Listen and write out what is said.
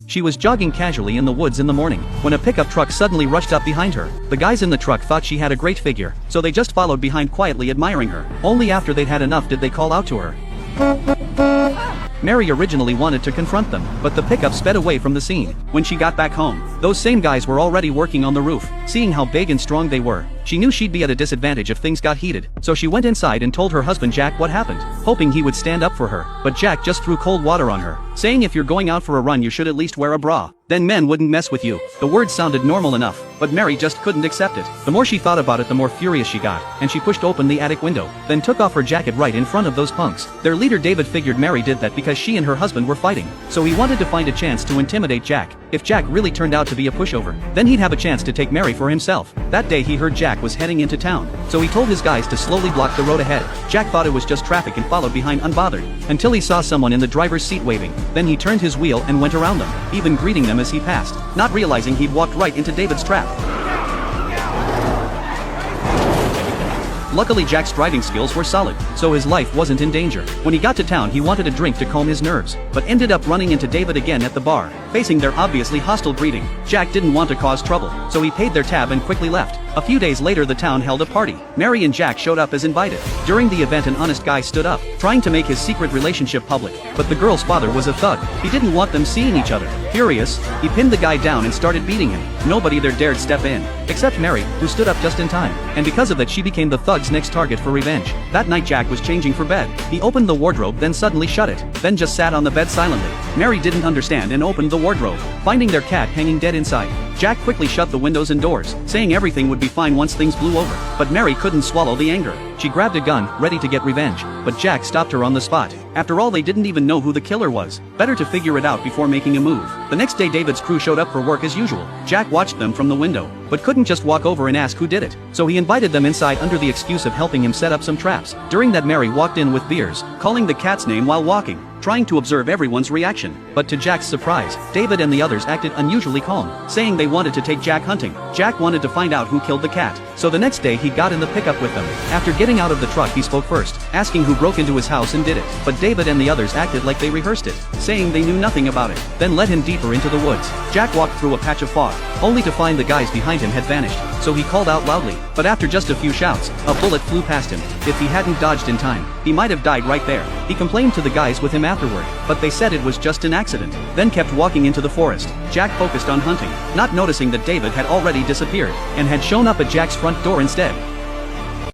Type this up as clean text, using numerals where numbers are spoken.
She was jogging casually in the woods in the morning, when a pickup truck suddenly rushed up behind her. The guys in the truck thought she had a great figure, so they just followed behind quietly admiring her. Only after they'd had enough did they call out to her. Mary originally wanted to confront them, but the pickup sped away from the scene. When she got back home, those same guys were already working on the roof. Seeing how big and strong they were, she knew she'd be at a disadvantage if things got heated, so she went inside and told her husband Jack what happened, hoping he would stand up for her. But Jack just threw cold water on her, saying if you're going out for a run you should at least wear a bra. Then men wouldn't mess with you. The words sounded normal enough, but Mary just couldn't accept it. The more she thought about it, the more furious she got, and she pushed open the attic window, then took off her jacket right in front of those punks. Their leader David figured Mary did that because she and her husband were fighting, so he wanted to find a chance to intimidate Jack. If Jack really turned out to be a pushover, then he'd have a chance to take Mary for himself. That day he heard Jack was heading into town, so he told his guys to slowly block the road ahead. Jack thought it was just traffic and followed behind unbothered, until he saw someone in the driver's seat waving. Then he turned his wheel and went around them, even greeting them as he passed, not realizing he'd walked right into David's trap. Luckily Jack's driving skills were solid, so his life wasn't in danger. When he got to town he wanted a drink to calm his nerves, but ended up running into David again at the bar. Facing their obviously hostile greeting, Jack didn't want to cause trouble, so he paid their tab and quickly left. A few days later the town held a party. Mary and Jack showed up as invited. During the event an honest guy stood up, trying to make his secret relationship public, but the girl's father was a thug. He didn't want them seeing each other. Furious, he pinned the guy down and started beating him. Nobody there dared step in, except Mary, who stood up just in time, and because of that she became the thug's next target for revenge. That night Jack was changing for bed. He opened the wardrobe then suddenly shut it, then just sat on the bed silently. Mary didn't understand and opened the wardrobe, finding their cat hanging dead inside. Jack quickly shut the windows and doors, saying everything would be fine once things blew over, but Mary couldn't swallow the anger. She grabbed a gun, ready to get revenge, but Jack stopped her on the spot. After all, they didn't even know who the killer was. Better to figure it out before making a move. The next day David's crew showed up for work as usual. Jack watched them from the window, but couldn't just walk over and ask who did it, so he invited them inside under the excuse of helping him set up some traps. During that Mary walked in with beers, calling the cat's name while walking, trying to observe everyone's reaction. But to Jack's surprise, David and the others acted unusually calm, saying they wanted to take Jack hunting. Jack wanted to find out who killed the cat, so the next day he got in the pickup with them. After getting out of the truck he spoke first, asking who broke into his house and did it, but David and the others acted like they rehearsed it, saying they knew nothing about it, then led him deeper into the woods. Jack walked through a patch of fog, only to find the guys behind him had vanished, so he called out loudly, but after just a few shouts, a bullet flew past him. If he hadn't dodged in time, he might have died right there. He complained to the guys with him afterward, but they said it was just an accident, then kept walking into the forest. Jack focused on hunting, not noticing that David had already disappeared, and had shown up at Jack's front door instead.